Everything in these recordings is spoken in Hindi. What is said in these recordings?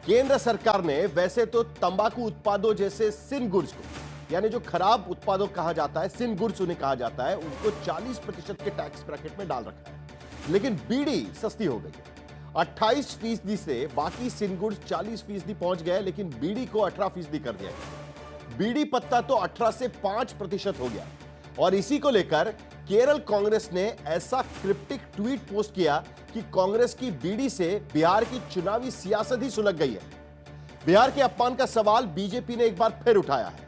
केंद्र सरकार ने वैसे तो तंबाकू उत्पादों जैसे सिन गुड्स को, यानी जो खराब उत्पादों कहा जाता है, सिन गुड्स उन्हें कहा जाता है, उनको 40% के टैक्स ब्रैकेट में डाल रखा है। लेकिन बीड़ी सस्ती हो गई है। 28% से बाकी सिन गुड्स 40% पहुंच गए, लेकिन बीड़ी को 18% कर दिया गया। बीड़ी पत्ता तो 18 से 5% हो गया। और इसी को लेकर केरल कांग्रेस ने ऐसा क्रिप्टिक ट्वीट पोस्ट किया कि कांग्रेस की बीड़ी से बिहार की चुनावी सियासत ही सुलग गई है। बिहार के अपमान का सवाल बीजेपी ने एक बार फिर उठाया है।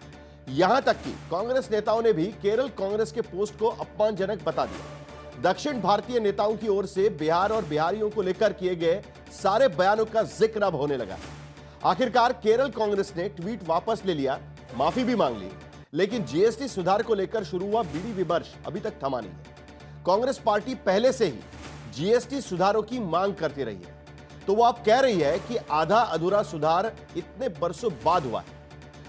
यहां तक कि कांग्रेस नेताओं ने भी केरल कांग्रेस के पोस्ट को अपमानजनक बता दिया। दक्षिण भारतीय नेताओं की ओर से बिहार और बिहारियों को लेकर किए गए सारे बयानों का जिक्र अब होने लगा। आखिरकार केरल कांग्रेस ने ट्वीट वापस ले लिया, माफी भी मांग ली, लेकिन जीएसटी सुधार को लेकर शुरू हुआ बीड़ी विमर्श अभी तक थमा नहीं है। कांग्रेस पार्टी पहले से ही जीएसटी सुधारों की मांग करती रही है, तो वो अब कह रही है कि आधा अधूरा सुधार इतने बरसों बाद हुआ है।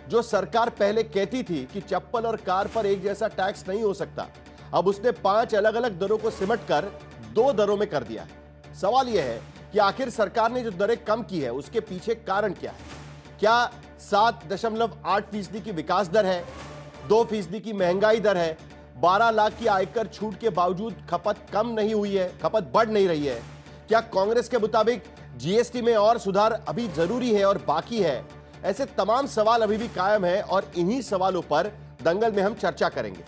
जो सरकार पहले कहती थी कि चप्पल और कार पर एक जैसा टैक्स नहीं हो सकता, अब उसने 5 अलग अलग दरों को सिमटकर 2 दरों में कर दिया है। सवाल यह है कि आखिर सरकार ने जो दरें कम की है उसके पीछे कारण क्या है? क्या 7.8% की विकास दर है, 2% की महंगाई दर है, 12 लाख की आयकर छूट के बावजूद खपत कम नहीं हुई है, खपत बढ़ नहीं रही है? क्या कांग्रेस के मुताबिक जीएसटी में और सुधार अभी जरूरी है और बाकी है? ऐसे तमाम सवाल अभी भी कायम है और इन्हीं सवालों पर दंगल में हम चर्चा करेंगे।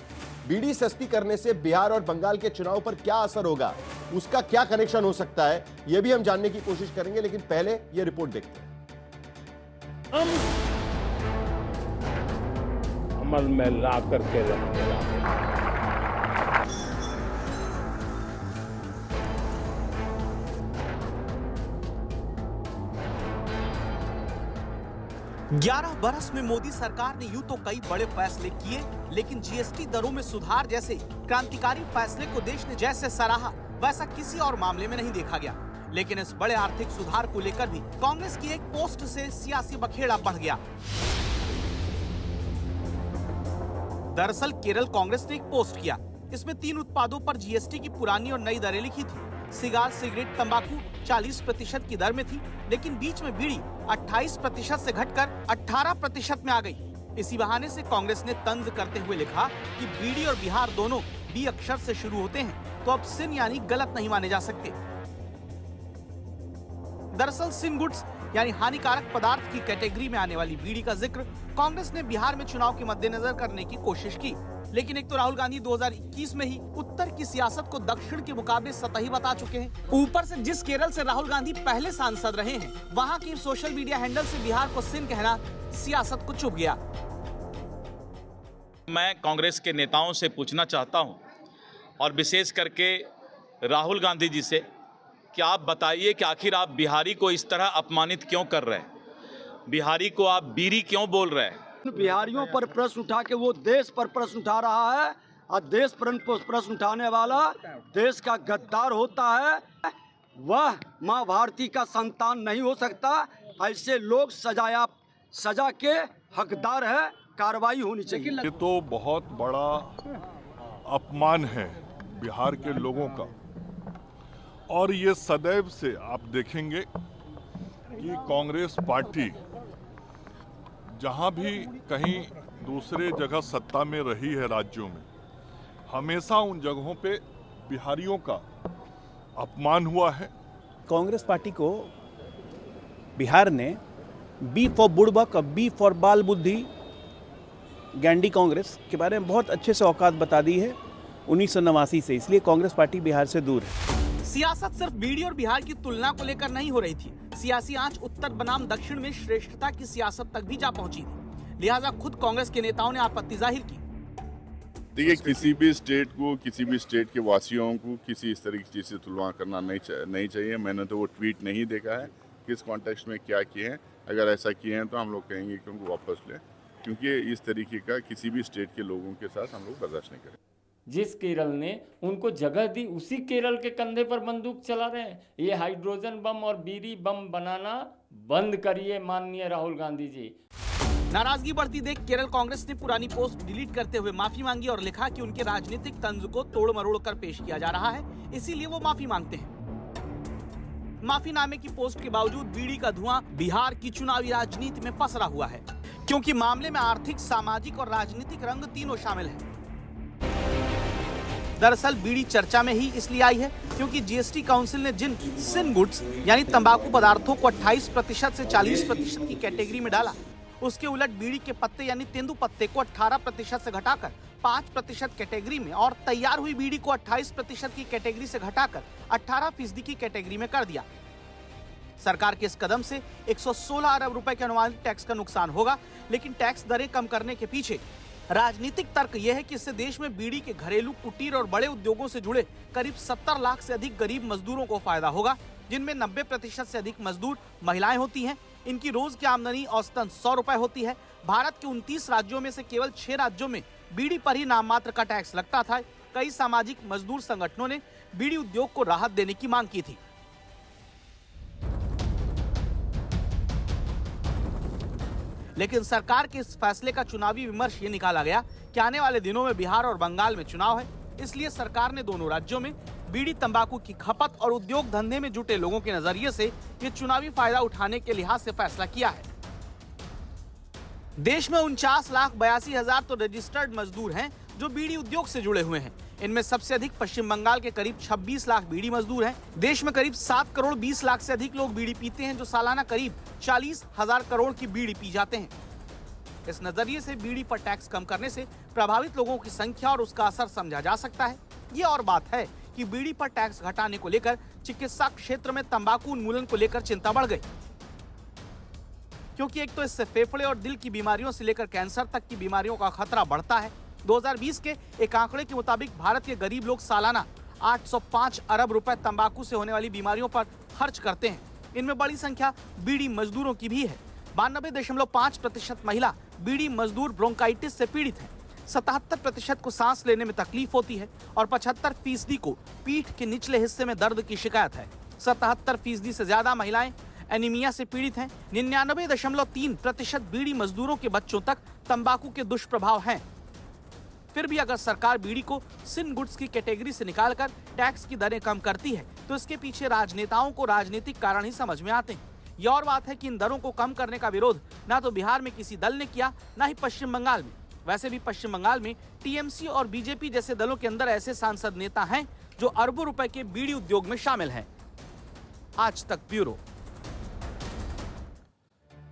बीड़ी सस्ती करने से बिहार और बंगाल के चुनाव पर क्या असर होगा, उसका क्या कनेक्शन हो सकता है, यह भी हम जानने की कोशिश करेंगे। लेकिन पहले यह रिपोर्ट देखते हैं। अमल में ला करके रखेगा। 11 बरस में मोदी सरकार ने यूं तो कई बड़े फैसले किए, लेकिन जीएसटी दरों में सुधार जैसे क्रांतिकारी फैसले को देश ने जैसे सराहा, वैसा किसी और मामले में नहीं देखा गया। लेकिन इस बड़े आर्थिक सुधार को लेकर भी कांग्रेस की एक पोस्ट से सियासी बखेड़ा बढ़ गया। दरअसल केरल कांग्रेस ने एक पोस्ट किया, इसमें 3 उत्पादों पर जीएसटी की पुरानी और नई दरें लिखी थी। सिगार, सिगरेट, तंबाकू 40% की दर में थी, लेकिन बीच में बीड़ी 28% से घटकर 18% में आ गई। इसी बहाने से कांग्रेस ने तंज करते हुए लिखा कि बीड़ी और बिहार दोनों बी अक्षर से शुरू होते हैं, तो अब सिन यानी गलत नहीं माने जा सकते। दरअसल सिन गुड्स यानी हानिकारक पदार्थ की कैटेगरी में आने वाली बीड़ी का जिक्र कांग्रेस ने बिहार में चुनाव के मद्देनजर करने की कोशिश की, लेकिन एक तो राहुल गांधी 2021 में ही उत्तर की सियासत को दक्षिण के मुकाबले सतही बता चुके हैं। ऊपर से जिस केरल से राहुल गांधी पहले सांसद रहे हैं, वहां की सोशल मीडिया हैंडल से बिहार को सिन कहना सियासत को चुभ गया। मैं कांग्रेस के नेताओं से पूछना चाहता हूं, और विशेष करके राहुल गांधी जी से, कि आप बताइए कि आखिर आप बिहारी को इस तरह अपमानित क्यों कर रहे हैं? बिहारी को आप बीड़ी क्यों बोल रहे हैं? बिहारियों पर प्रश्न उठा के वो देश पर प्रश्न उठा रहा है, और देश पर प्रश्न उठाने वाला देश का गद्दार होता है। वह माँ भारती का संतान नहीं हो सकता। ऐसे लोग सजा के हकदार है, कार्रवाई होनी चाहिए। ये तो बहुत बड़ा अपमान है बिहार के लोगों का, और ये सदैव से आप देखेंगे कि कांग्रेस पार्टी जहां भी कहीं दूसरे जगह सत्ता में रही है राज्यों में, हमेशा उन जगहों पे बिहारियों का अपमान हुआ है। कांग्रेस पार्टी को बिहार ने बी फॉर बुड़बक और बी फॉर बाल बुद्धि गैंडी कांग्रेस के बारे में बहुत अच्छे से औकात बता दी है 1989 से, इसलिए कांग्रेस पार्टी बिहार से दूर है। सियासत सिर्फ बीड़ी और बिहार की तुलना को लेकर नहीं हो रही थी। सियासी आंच उत्तर बनाम दक्षिण में श्रेष्ठता की सियासत तक भी जा पहुंची थी। लिहाजा खुद कांग्रेस के नेताओं ने आपत्ति जाहिर की। देखिए, किसी भी स्टेट को, किसी भी स्टेट के वासियों को किसी इस तरह की चीज से तुलना करना नहीं चाहिए। मैंने तो वो ट्वीट नहीं देखा है किस कॉन्टेक्स्ट में क्या किए हैं। अगर ऐसा किए हैं तो हम लोग कहेंगे कि उनको वापस लें, क्योंकि इस तरीके का किसी भी स्टेट के लोगों के साथ हम लोग बर्दाश्त नहीं करें। जिस केरल ने उनको जगह दी, उसी केरल के कंधे पर बंदूक चला रहे हैं। ये हाइड्रोजन बम और बीड़ी बम बनाना बंद करिए माननीय राहुल गांधी जी। नाराजगी बढ़ती देख केरल कांग्रेस ने पुरानी पोस्ट डिलीट करते हुए माफी मांगी और लिखा कि उनके राजनीतिक तंज को तोड़ मरोड़ कर पेश किया जा रहा है, इसीलिए वो माफी मांगते हैं। माफीनामे की पोस्ट के बावजूद बीड़ी का धुआं बिहार की चुनावी राजनीति में पसरा हुआ है, क्योंकि मामले में आर्थिक, सामाजिक और राजनीतिक रंग तीनों शामिल हैं। दरअसल बीड़ी चर्चा में ही इसलिए आई है क्योंकि जीएसटी काउंसिल ने जिन सिन गुड्स यानी तंबाकू पदार्थों को 28% से 40% की कैटेगरी में डाला, उसके उलट बीड़ी के पत्ते यानी तेंदू पत्ते को 18% से घटाकर 5% कैटेगरी में और तैयार हुई बीड़ी को 28% की कैटेगरी से घटाकर 18% की कैटेगरी में कर दिया। सरकार के इस कदम से 116 अरब रुपए के अनुमानित टैक्स का नुकसान होगा, लेकिन टैक्स दरें कम करने के पीछे राजनीतिक तर्क यह है कि इससे देश में बीड़ी के घरेलू, कुटीर और बड़े उद्योगों से जुड़े करीब 70 लाख से अधिक गरीब मजदूरों को फायदा होगा, जिनमें 90% से अधिक मजदूर महिलाएं होती हैं। इनकी रोज की आमदनी औसतन 100 रुपए होती है। भारत के 29 राज्यों में से केवल 6 राज्यों में बीड़ी पर ही नाम मात्र का टैक्स लगता था। कई सामाजिक मजदूर संगठनों ने बीड़ी उद्योग को राहत देने की मांग की थी। लेकिन सरकार के इस फैसले का चुनावी विमर्श ये निकाला गया कि आने वाले दिनों में बिहार और बंगाल में चुनाव है, इसलिए सरकार ने दोनों राज्यों में बीड़ी, तंबाकू की खपत और उद्योग धंधे में जुटे लोगों के नजरिए से ये चुनावी फायदा उठाने के लिहाज से फैसला किया है। देश में 49,82,000 तो रजिस्टर्ड मजदूर हैं जो बीड़ी उद्योग से जुड़े हुए हैं। इनमें सबसे अधिक पश्चिम बंगाल के करीब 26 लाख बीड़ी मजदूर हैं। देश में करीब 7 करोड़ 20 लाख से अधिक लोग बीड़ी पीते हैं, जो सालाना करीब 40,000 करोड़ की बीड़ी पी जाते हैं। इस नजरिए से बीड़ी पर टैक्स कम करने से प्रभावित लोगों की संख्या और उसका असर समझा जा सकता है। ये और बात है कि बीड़ी पर टैक्स घटाने को लेकर चिकित्सा क्षेत्र में तंबाकू उन्मूलन को लेकर चिंता बढ़ गई, क्योंकि एक तो इससे फेफड़े और दिल की बीमारियों से लेकर कैंसर तक की बीमारियों का खतरा बढ़ता है। 2020 के एक आंकड़े के मुताबिक भारत के गरीब लोग सालाना 805 अरब रुपए तंबाकू से होने वाली बीमारियों पर खर्च करते हैं। इनमें बड़ी संख्या बीड़ी मजदूरों की भी है। 92.5% महिला बीड़ी मजदूर ब्रोंकाइटिस से पीड़ित हैं। 77% को सांस लेने में तकलीफ होती है और 75% को पीठ के निचले हिस्से में दर्द की शिकायत है। 77% से ज्यादा महिलाएं एनीमिया से पीड़ित हैं। 99.3% बीड़ी मजदूरों के बच्चों तक तंबाकू के दुष्प्रभाव हैं। फिर भी अगर सरकार बीड़ी को सिन गुड्स की कैटेगरी से निकालकर टैक्स की दरें कम करती है, तो इसके पीछे राजनेताओं को राजनीतिक कारण ही समझ में आते हैं। यह और बात है कि इन दरों को कम करने का विरोध ना तो बिहार में किसी दल ने किया, ना ही पश्चिम बंगाल में। वैसे भी पश्चिम बंगाल में टीएमसी और बीजेपी जैसे दलों के अंदर ऐसे सांसद नेता हैं जो अरबों रुपए के बीड़ी उद्योग में शामिल हैं। आज तक ब्यूरो।